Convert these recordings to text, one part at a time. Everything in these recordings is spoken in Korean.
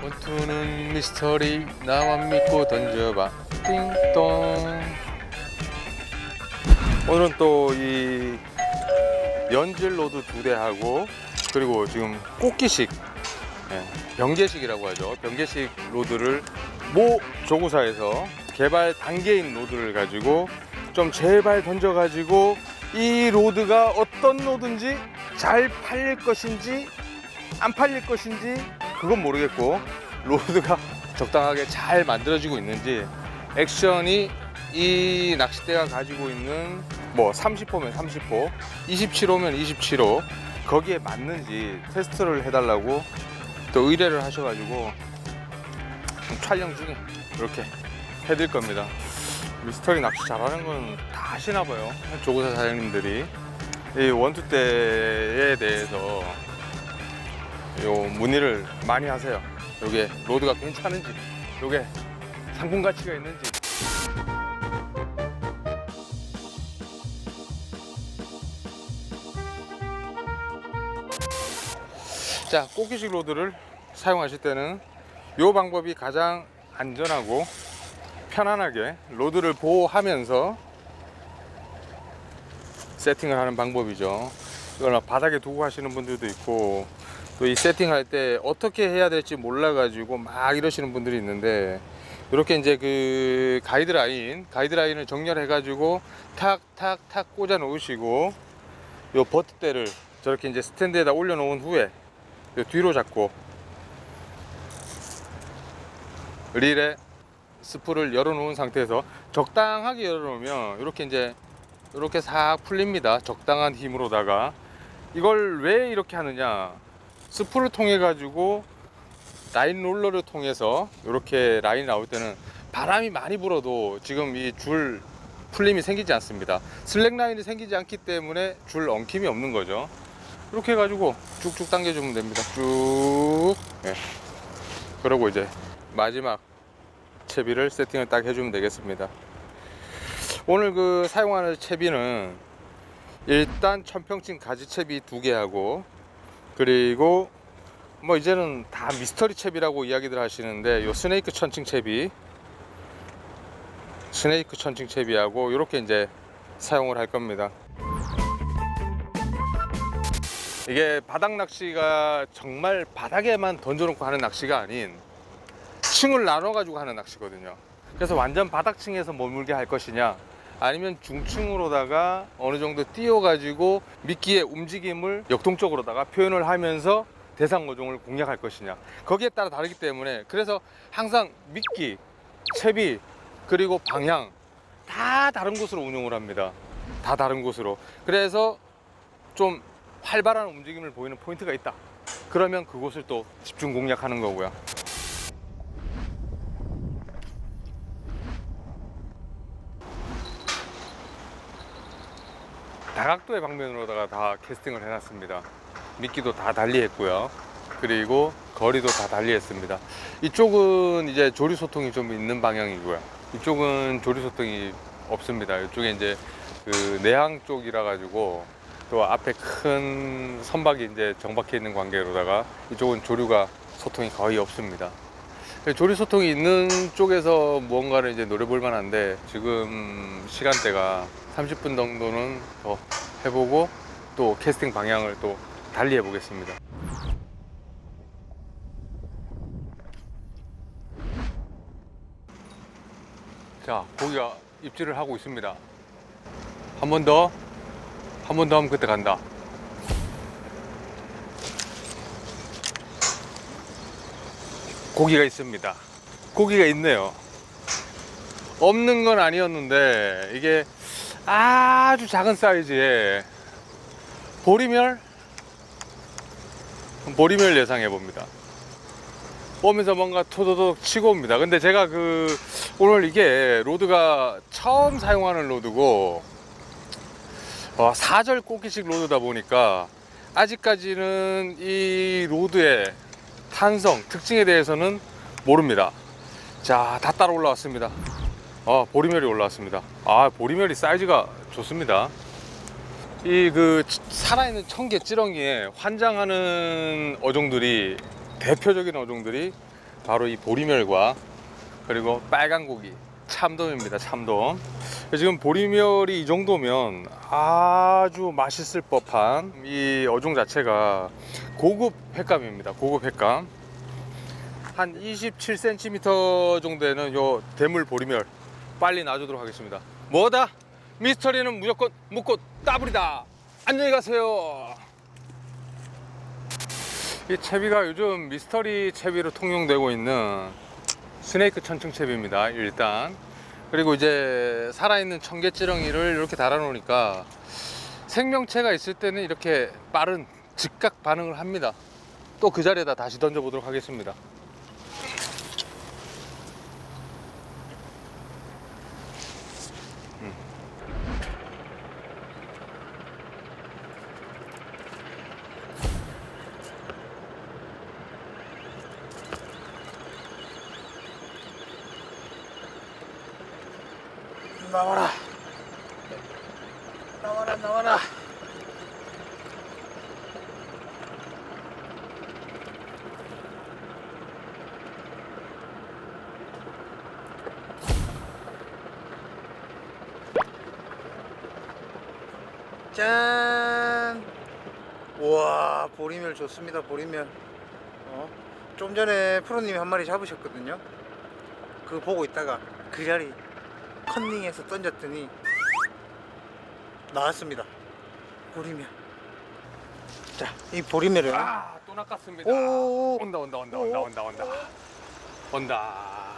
원투는 미스터리 나만 믿고 던져봐 띵동. 오늘은 또 이 연질 로드 2대하고 그리고 지금 꽃기식 병계식이라고 하죠. 병계식 로드를 모 조구사에서 개발 단계인 로드를 가지고 좀 제발 던져 가지고 이 로드가 어떤 로드인지 잘 팔릴 것인지 안 팔릴 것인지 그건 모르겠고 로드가 적당하게 잘 만들어지고 있는지 액션이 이 낚싯대가 가지고 있는 뭐 30호면 30호 27호면 27호 거기에 맞는지 테스트를 해달라고 또 의뢰를 하셔가지고 촬영 중에 이렇게 해드릴 겁니다. 미스터리 낚시 잘하는 건 다 아시나봐요. 조구사 사장님들이 이 원투대에 대해서 요 문의를 많이 하세요. 요게 로드가 괜찮은지, 요게 상품 가치가 있는지. 자, 꽃기식 로드를 사용하실 때는 요 방법이 가장 안전하고 편안하게 로드를 보호하면서 세팅을 하는 방법이죠. 이걸 바닥에 두고 하시는 분들도 있고 또 이 세팅할 때 어떻게 해야 될지 몰라 가지고 막 이러시는 분들이 있는데 이렇게 이제 그 가이드라인을 정렬해 가지고 탁탁탁 꽂아 놓으시고 요 버트대를 저렇게 이제 스탠드에다 올려 놓은 후에 요 뒤로 잡고 릴에 스프를 열어 놓은 상태에서 적당하게 열어 놓으면 이렇게 이제 이렇게 싹 풀립니다. 적당한 힘으로다가. 이걸 왜 이렇게 하느냐, 스프를 통해 가지고 라인 롤러를 통해서 이렇게 라인이 나올 때는 바람이 많이 불어도 지금 이 줄 풀림이 생기지 않습니다. 슬랙 라인이 생기지 않기 때문에 줄 엉킴이 없는 거죠. 이렇게 해가지고 쭉쭉 당겨주면 됩니다. 쭉. 그리고 이제 마지막 채비를 세팅을 딱 해주면 되겠습니다. 오늘 그 사용하는 채비는 일단 천평층 가지 채비 2개하고 그리고 뭐 이제는 다 미스터리 채비라고 이야기들 하시는데 요 스네이크 천층 채비하고 이렇게 이제 사용을 할 겁니다. 이게 바닥 낚시가 정말 바닥에만 던져놓고 하는 낚시가 아닌 층을 나눠 가지고 하는 낚시거든요. 그래서 완전 바닥층에서 머물게 할 것이냐 아니면 중층으로다가 어느 정도 띄워 가지고 미끼의 움직임을 역동적으로다가 표현을 하면서 대상 어종을 공략할 것이냐 거기에 따라 다르기 때문에 그래서 항상 미끼, 채비 그리고 방향 다 다른 곳으로 운용을 합니다. 다 다른 곳으로. 그래서 좀 활발한 움직임을 보이는 포인트가 있다 그러면 그곳을 또 집중 공략하는 거고요. 다각도의 방면으로다가 다 캐스팅을 해놨습니다. 미끼도 다 달리했고요. 그리고 거리도 다 달리했습니다. 이쪽은 이제 조류 소통이 좀 있는 방향이고요. 이쪽은 조류 소통이 없습니다. 이쪽에 이제 그 내항 쪽이라 가지고 또 앞에 큰 선박이 이제 정박해 있는 관계로다가 이쪽은 조류가 소통이 거의 없습니다. 조류 소통이 있는 쪽에서 무언가를 이제 노려볼 만한데 지금 시간대가 30분 정도는 더 해보고 또 캐스팅 방향을 또 달리 해보겠습니다. 자, 고기가 입질을 하고 있습니다. 한 번 더 하면 그때 간다. 고기가 있습니다. 고기가 있네요. 없는 건 아니었는데 이게 아주 작은 사이즈의 보리멸 예상해 봅니다. 오면서 뭔가 토도독 치고 옵니다. 근데 제가 오늘 이게 로드가 처음 사용하는 로드고 4절 꽃기식 로드다 보니까 아직까지는 이 로드의 탄성, 특징에 대해서는 모릅니다. 자, 다 따라 올라왔습니다. 보리멸이 올라왔습니다. 보리멸이 사이즈가 좋습니다. 이 살아있는 청개 찌렁이에 환장하는 어종들이 대표적인 어종들이 바로 이 보리멸과 그리고 빨간 고기 참돔입니다. 참돔. 지금 보리멸이 이 정도면 아주 맛있을 법한 이 어종 자체가 고급 횟감입니다. 고급 횟감. 한 27cm 정도 되는 요 대물 보리멸 빨리 놔주도록 하겠습니다. 뭐다? 미스터리는 무조건 묻고 따블이다. 안녕히 가세요. 이 채비가 요즘 미스터리 채비로 통용되고 있는 스네이크 천층채비입니다. 일단 그리고 이제 살아있는 청개지렁이를 이렇게 달아 놓으니까 생명체가 있을 때는 이렇게 빠른 즉각 반응을 합니다. 또 그 자리에다 다시 던져 보도록 하겠습니다. 나와라 나와라 나와라. 짠! 우와, 보리멸 좋습니다. 보리멸. 좀 전에 프로님이 한 마리 잡으셨거든요. 그거 보고 있다가 그 자리 컨닝해서 던졌더니 나왔습니다. 보리멸. 자, 이 보리멸은 또 낚았습니다. 오. 온다.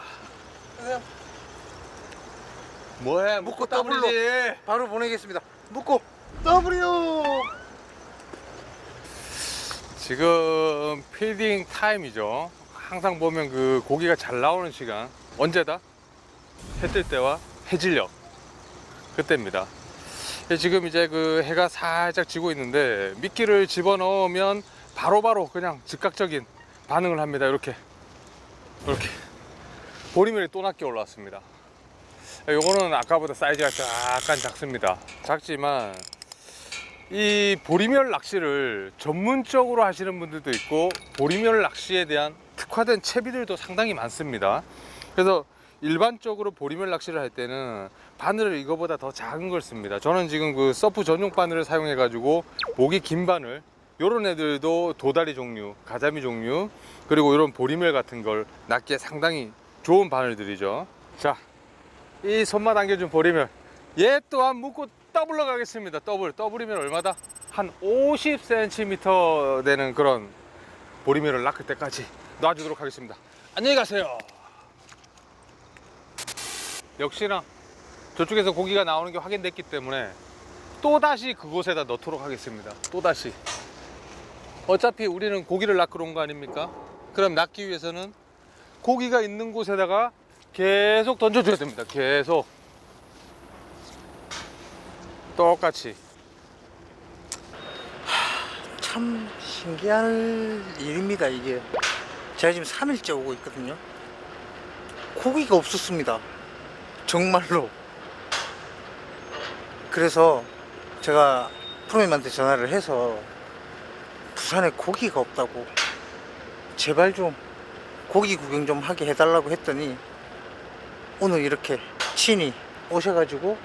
뭐해? 묶고 묶고 더블로. 더블이지. 바로 보내겠습니다. 묶고 더블이요. 지금 필딩 타임이죠. 항상 보면 그 고기가 잘 나오는 시간 언제다? 해 뜰 때와 해질녘 그때입니다. 지금 이제 그 해가 살짝 지고 있는데 미끼를 집어넣으면 바로바로 그냥 즉각적인 반응을 합니다. 이렇게 보리멸이 또 낮게 올라왔습니다. 요거는 아까보다 사이즈가 약간 작습니다. 작지만 이 보리멸 낚시를 전문적으로 하시는 분들도 있고 보리멸 낚시에 대한 특화된 채비들도 상당히 많습니다. 그래서 일반적으로 보리멸 낚시를 할 때는 바늘을 이거보다 더 작은 걸 씁니다. 저는 지금 그 서프 전용 바늘을 사용해 가지고 목이 긴 바늘, 요런 애들도 도다리 종류, 가자미 종류, 그리고 이런 보리멸 같은 걸 낚기에 상당히 좋은 바늘들이죠. 자, 이 손맛 안겨준 보리멸, 얘 또한 묶고 더블로 가겠습니다. 더블이면 얼마다? 한 50cm 되는 그런 보리멸을 낚을 때까지 놔주도록 하겠습니다. 안녕히 가세요. 역시나 저쪽에서 고기가 나오는 게 확인됐기 때문에 또다시 그곳에다 넣도록 하겠습니다. 또다시. 어차피 우리는 고기를 낚으러 온 거 아닙니까? 그럼 낚기 위해서는 고기가 있는 곳에다가 계속 던져줘야 됩니다. 계속 똑같이. 참 신기한 일입니다. 이게 제가 지금 3일째 오고 있거든요. 고기가 없었습니다. 정말로. 그래서 제가 프로님한테 전화를 해서 부산에 고기가 없다고 제발 좀 고기 구경 좀 하게 해달라고 했더니 오늘 이렇게 친히 오셔가지고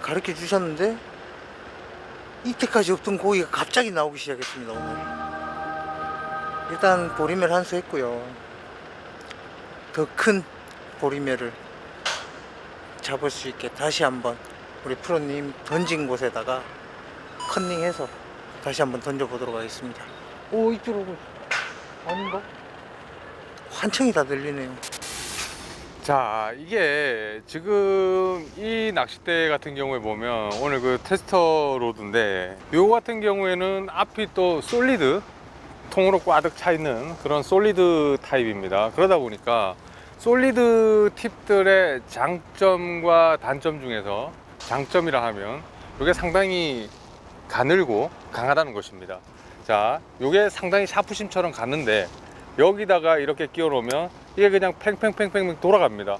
가르쳐 주셨는데 이때까지 없던 고기가 갑자기 나오기 시작했습니다. 오늘 일단 보리멸 한수 했고요. 더 큰 보리멸을 잡을 수 있게 다시 한번 우리 프로님 던진 곳에다가 컨닝해서 다시 한번 던져보도록 하겠습니다. 오, 이쪽으로 아닌가? 환청이 다 들리네요. 자, 이게 지금 이 낚싯대 같은 경우에 보면 오늘 그 테스터 로드인데 요 같은 경우에는 앞이 또 솔리드 통으로 꽈득 차 있는 그런 솔리드 타입입니다. 그러다 보니까 솔리드 팁들의 장점과 단점 중에서 장점이라 하면 이게 상당히 가늘고 강하다는 것입니다. 자, 이게 상당히 샤프심처럼 가는데 여기다가 이렇게 끼워 놓으면 이게 그냥 팽팽팽팽 돌아갑니다.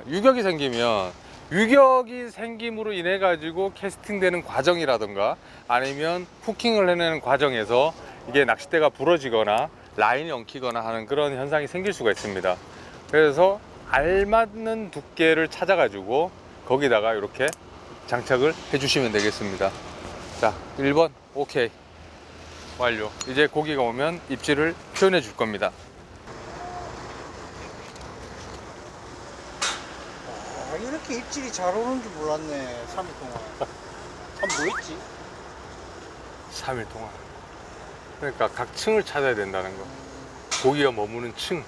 유격이 생기면 유격이 생김으로 인해 가지고 캐스팅 되는 과정이라든가 아니면 후킹을 해내는 과정에서 이게 낚싯대가 부러지거나 라인이 엉키거나 하는 그런 현상이 생길 수가 있습니다. 그래서 알맞는 두께를 찾아가지고 거기다가 이렇게 장착을 해주시면 되겠습니다. 자, 1번 오케이 완료. 이제 고기가 오면 입질을 표현해 줄 겁니다. 이렇게 입질이 잘 오는 줄 몰랐네. 3일 동안. 뭐 했지? 3일 동안. 그러니까 각 층을 찾아야 된다는 거. 고기가 머무는 층.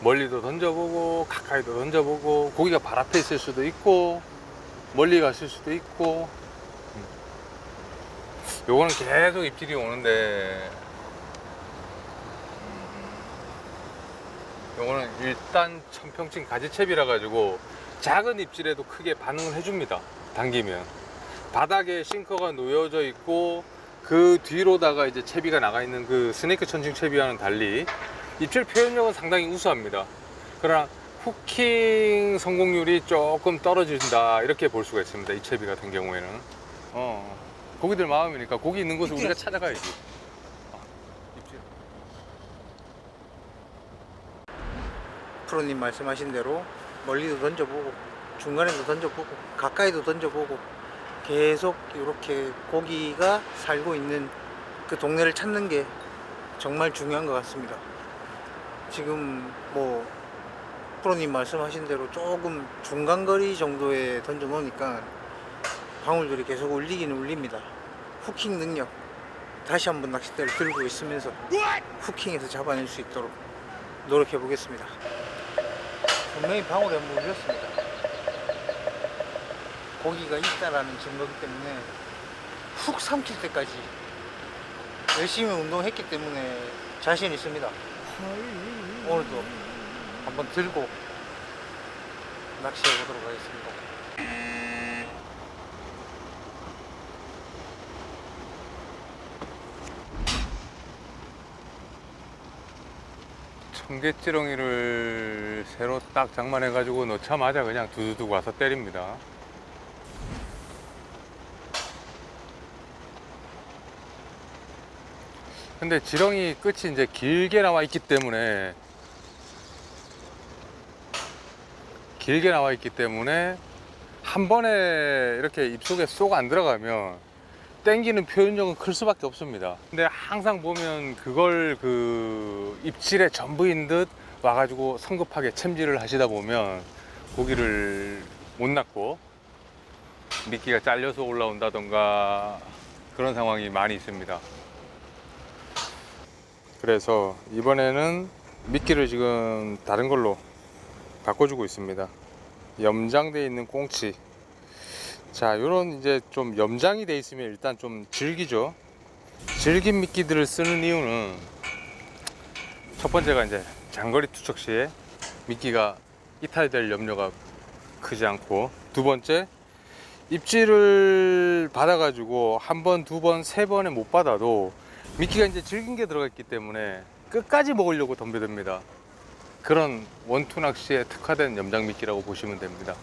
멀리도 던져보고 가까이도 던져보고 고기가 발 앞에 있을 수도 있고 멀리 갔을 수도 있고. 요거는 계속 입질이 오는데 요거는 일단 천평층 가지채비라 가지고 작은 입질에도 크게 반응을 해줍니다. 당기면 바닥에 싱커가 놓여져 있고 그 뒤로다가 이제 채비가 나가 있는 그 스네이크 천칭 채비와는 달리 입질 표현력은 상당히 우수합니다. 그러나 후킹 성공률이 조금 떨어진다 이렇게 볼 수가 있습니다. 이 채비 같은 경우에는 고기들 마음이니까 고기 있는 곳을 우리가 찾아가야지. 입질. 프로님 말씀하신 대로 멀리도 던져보고 중간에도 던져보고 가까이도 던져보고 계속 이렇게 고기가 살고 있는 그 동네를 찾는 게 정말 중요한 것 같습니다. 지금 뭐 프로님 말씀하신 대로 조금 중간거리 정도에 던져 놓으니까 방울들이 계속 울리기는 울립니다. 후킹 능력 다시 한번 낚싯대를 들고 있으면서 후킹에서 잡아낼 수 있도록 노력해 보겠습니다. 분명히 방울이 한번 울렸습니다. 고기가 있다라는 증거기 때문에 훅 삼킬 때까지 열심히 운동했기 때문에 자신 있습니다. 오늘도 한번 들고 낚시해 보도록 하겠습니다. 청개지렁이를 새로 딱 장만해 가지고 넣자마자 그냥 두두둑 와서 때립니다. 근데 지렁이 끝이 이제 길게 나와 있기 때문에 한 번에 이렇게 입속에 쏙 안 들어가면 땡기는 표현력은 클 수밖에 없습니다. 근데 항상 보면 그걸 그 입질의 전부인 듯 와가지고 성급하게 챔질을 하시다 보면 고기를 못 낚고 미끼가 잘려서 올라온다던가 그런 상황이 많이 있습니다. 그래서 이번에는 미끼를 지금 다른 걸로 바꿔주고 있습니다. 염장되어 있는 꽁치. 자, 요런 이제 좀 염장이 돼 있으면 일단 좀 질기죠. 질긴 미끼들을 쓰는 이유는 첫 번째가 이제 장거리 투척 시에 미끼가 이탈될 염려가 크지 않고, 두 번째 입질을 받아가지고 한 번, 두 번, 세 번에 못 받아도 미끼가 이제 질긴 게 들어가 있기 때문에 끝까지 먹으려고 덤벼듭니다. 그런 원투 낚시에 특화된 염장 미끼라고 보시면 됩니다.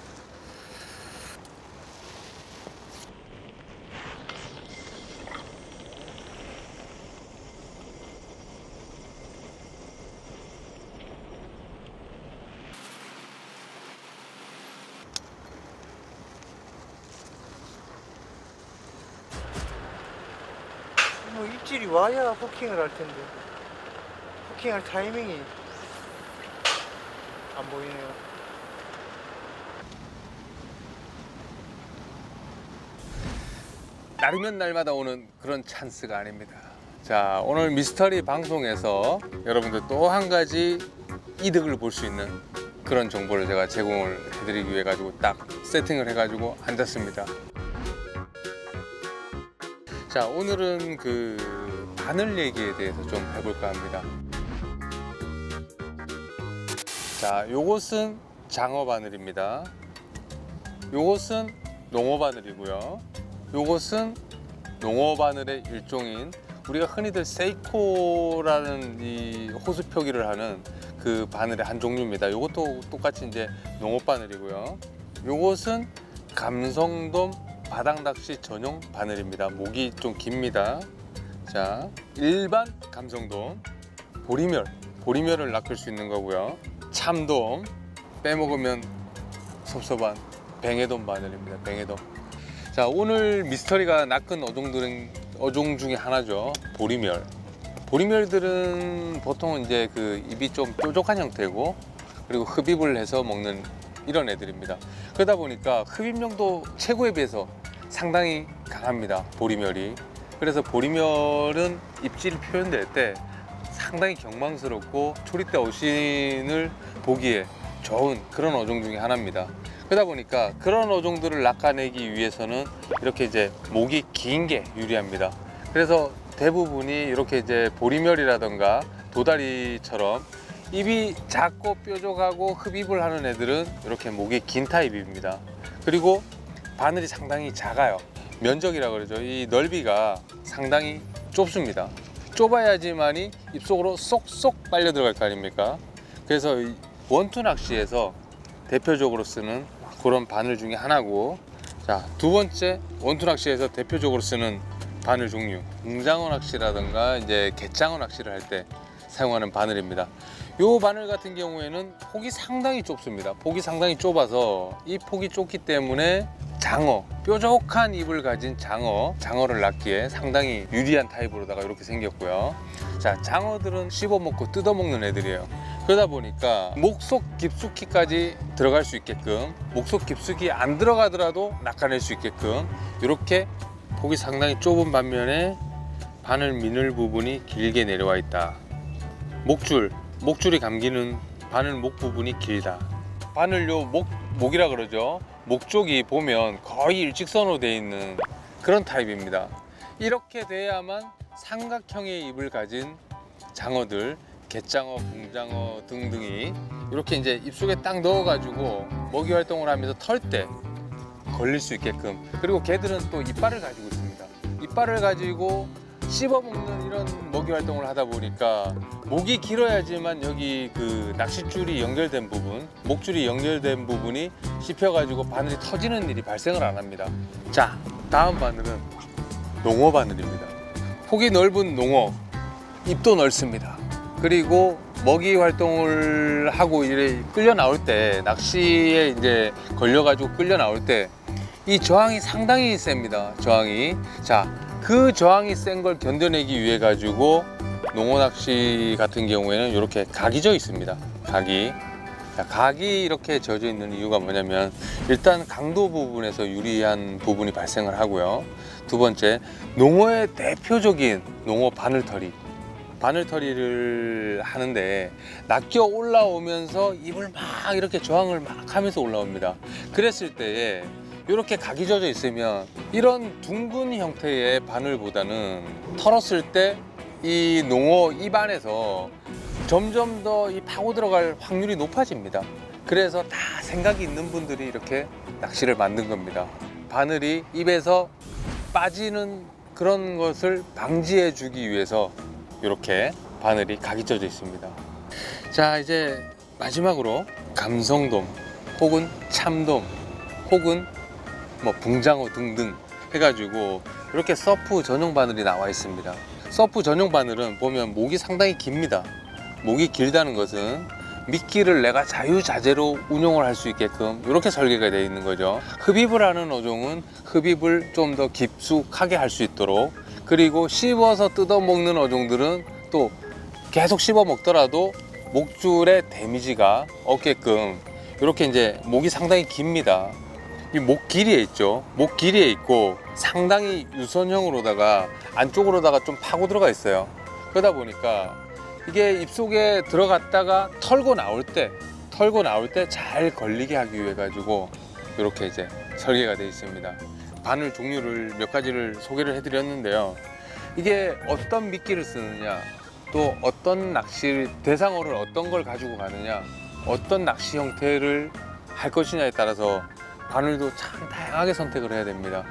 뭐 입질이 와야 후킹을 할 텐데 후킹할 타이밍이 안 보이네요. 날이면 날마다 오는 그런 찬스가 아닙니다. 자, 오늘 미스터리 방송에서 여러분들 또 한 가지 이득을 볼 수 있는 그런 정보를 제가 제공을 해드리기 위해 가지고 딱 세팅을 해가지고 앉았습니다. 자, 오늘은 그 바늘 얘기에 대해서 좀 해볼까 합니다. 자, 요것은 장어 바늘입니다. 요것은 농어 바늘이고요. 요것은 농어 바늘의 일종인 우리가 흔히들 세이코라는 이 호수 표기를 하는 그 바늘의 한 종류입니다. 요것도 똑같이 이제 농어 바늘이고요. 요것은 감성돔 바닥낚시 전용 바늘입니다. 목이 좀 깁니다. 자, 일반 감성돔, 보리멸을 낚을 수 있는 거고요. 참돔, 빼먹으면 섭섭한 뱅에돔 바늘입니다. 뱅에돔. 자, 오늘 미스터리가 낚은 어종 중에 하나죠. 보리멸. 보리멸들은 보통 이제 그 입이 좀 뾰족한 형태고, 그리고 흡입을 해서 먹는 이런 애들입니다. 그러다 보니까 흡입력도 최고에 비해서 상당히 강합니다. 보리멸이. 그래서 보리멸은 입질이 표현될 때 상당히 경망스럽고 초리대 어신을 보기에 좋은 그런 어종 중에 하나입니다. 그러다 보니까 그런 어종들을 낚아내기 위해서는 이렇게 이제 목이 긴 게 유리합니다. 그래서 대부분이 이렇게 이제 보리멸이라던가 도다리처럼 입이 작고 뾰족하고 흡입을 하는 애들은 이렇게 목이 긴 타입입니다. 그리고 바늘이 상당히 작아요. 면적이라 그러죠. 이 넓이가 상당히 좁습니다. 좁아야지만이 입속으로 쏙쏙 빨려 들어갈 거 아닙니까? 그래서 이 원투 낚시에서 대표적으로 쓰는 그런 바늘 중에 하나고, 자, 두 번째 원투 낚시에서 대표적으로 쓰는 바늘 종류, 붕장어 낚시라든가 이제 갯장어 낚시를 할 때 사용하는 바늘입니다. 이 바늘 같은 경우에는 폭이 상당히 좁습니다. 폭이 상당히 좁아서 이 폭이 좁기 때문에 장어, 뾰족한 입을 가진 장어를 낚기에 상당히 유리한 타입으로다가 이렇게 생겼고요. 자, 장어들은 씹어먹고 뜯어먹는 애들이에요. 그러다 보니까 목속 깊숙이까지 들어갈 수 있게끔, 목속 깊숙이 안 들어가더라도 낚아낼 수 있게끔 이렇게 폭이 상당히 좁은 반면에 바늘 미늘 부분이 길게 내려와 있다. 목줄이 감기는 바늘 목 부분이 길다. 바늘요 목이라 그러죠. 목 쪽이 보면 거의 일직선으로 되어 있는 그런 타입입니다. 이렇게 돼야만 삼각형의 입을 가진 장어들, 갯장어, 붕장어 등등이 이렇게 이제 입속에 딱 넣어가지고 먹이 활동을 하면서 털 때 걸릴 수 있게끔, 그리고 개들은 또 이빨을 가지고 있습니다. 이빨을 가지고 씹어먹는 이런 먹이 활동을 하다 보니까 목이 길어야지만 여기 그 낚싯줄이 연결된 부분, 목줄이 연결된 부분이 씹혀가지고 바늘이 터지는 일이 발생을 안 합니다. 자, 다음 바늘은 농어 바늘입니다. 폭이 넓은 농어, 입도 넓습니다. 그리고 먹이 활동을 하고 이래 끌려 나올 때, 낚시에 이제 걸려가지고 끌려 나올 때 이 저항이 상당히 셉니다. 저항이. 자, 그 저항이 센 걸 견뎌내기 위해 가지고 농어 낚시 같은 경우에는 이렇게 각이 져 있습니다. 각이. 자, 각이 이렇게 져져 있는 이유가 뭐냐면, 일단 강도 부분에서 유리한 부분이 발생을 하고요. 두 번째, 농어의 대표적인 농어 바늘터리를 하는데 낚여 올라오면서 입을 막 이렇게 저항을 막 하면서 올라옵니다. 그랬을 때에 이렇게 각이 져져 있으면 이런 둥근 형태의 바늘보다는 털었을 때 이 농어 입안에서 점점 더 이 파고 들어갈 확률이 높아집니다. 그래서 다 생각이 있는 분들이 이렇게 낚시를 만든 겁니다. 바늘이 입에서 빠지는 그런 것을 방지해 주기 위해서 이렇게 바늘이 각이 쪄져 있습니다. 자, 이제 마지막으로 감성돔 혹은 참돔 혹은 뭐 붕장어 등등 해가지고 이렇게 서프 전용 바늘이 나와 있습니다. 서프 전용 바늘은 보면 목이 상당히 깁니다. 목이 길다는 것은 미끼를 내가 자유자재로 운용을 할 수 있게끔 이렇게 설계가 되어 있는 거죠. 흡입을 하는 어종은 흡입을 좀 더 깊숙하게 할 수 있도록, 그리고 씹어서 뜯어 먹는 어종들은 또 계속 씹어 먹더라도 목줄에 데미지가 없게끔 이렇게 이제 목이 상당히 깁니다. 이 목 길이에 있죠. 목 길이에 있고 상당히 유선형으로다가 안쪽으로다가 좀 파고 들어가 있어요. 그러다 보니까 이게 입속에 들어갔다가 털고 나올 때 잘 걸리게 하기 위해 가지고 이렇게 이제 설계가 되어 있습니다. 바늘 종류를 몇 가지를 소개를 해드렸는데요. 이게 어떤 미끼를 쓰느냐, 또 어떤 낚시 대상어를 어떤 걸 가지고 가느냐, 어떤 낚시 형태를 할 것이냐에 따라서 바늘도 참 다양하게 선택을 해야 됩니다.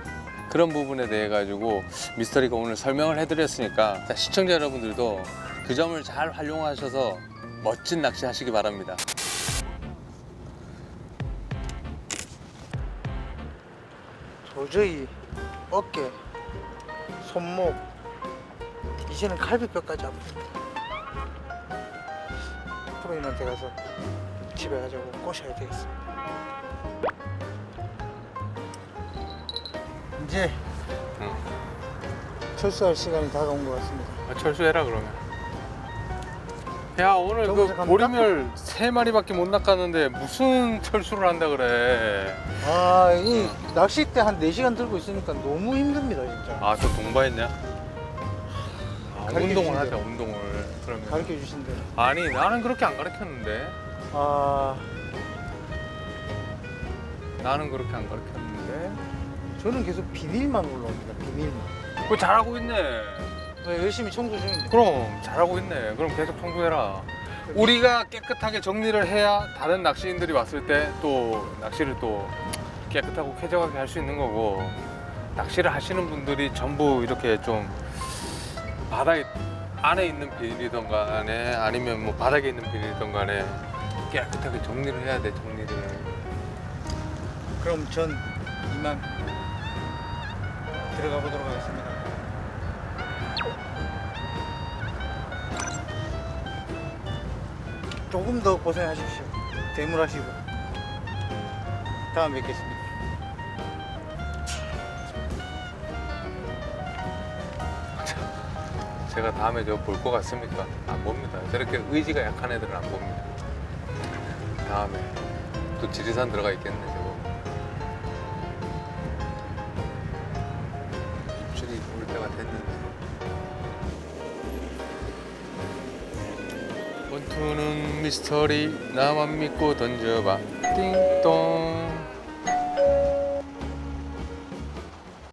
그런 부분에 대해 가지고 미스터리가 오늘 설명을 해드렸으니까 시청자 여러분들도 그 점을 잘 활용하셔서 멋진 낚시 하시기 바랍니다. 도저히 어깨, 손목, 이제는 갈비뼈까지 아픕니다. 프로님한테 가서 집에 가자고 꼬셔야 되겠습니다. 이제 응. 철수할 시간이 다가온 것 같습니다. 철수해라 그러면. 야 오늘 저기서 그 갑니까? 보리멸 3마리밖에 못 낚았는데 무슨 철수를 한다 그래. 아, 이 낚싯대 한 4시간 들고 있으니까 너무 힘듭니다, 진짜. 아 저 동바했냐? 아, 가르쳐 운동을 주신대요. 하자 운동을. 그러면. 가르쳐 주신대요. 아니 나는 그렇게 안 가르쳤는데. 아, 나는 그렇게 안 가르쳤는데. 저는 계속 비닐만 올라옵니다, 비닐만. 그거 잘하고 있네. 네, 열심히 청소 중입니다. 그럼 잘하고 있네. 그럼 계속 청소해라. 우리가 깨끗하게 정리를 해야 다른 낚시인들이 왔을 때 또 낚시를 또 깨끗하고 쾌적하게 할 수 있는 거고, 낚시를 하시는 분들이 전부 이렇게 좀 바닥에 안에 있는 비닐이든 간에 아니면 뭐 바닥에 있는 비닐이든 간에 깨끗하게 정리를 해야 돼. 정리를. 그럼 전 이만 들어가 보도록 하겠습니다. 조금 더 고생하십시오. 대물하시고 다음 뵙겠습니다. 제가 다음에 저 볼 것 같습니까? 안 봅니다. 저렇게 의지가 약한 애들은 안 봅니다. 다음에 또 지리산 들어가 있겠네 저거. 입질이 올 때가 됐는데. 원투는 미스터리 나만 믿고 던져봐 띵동.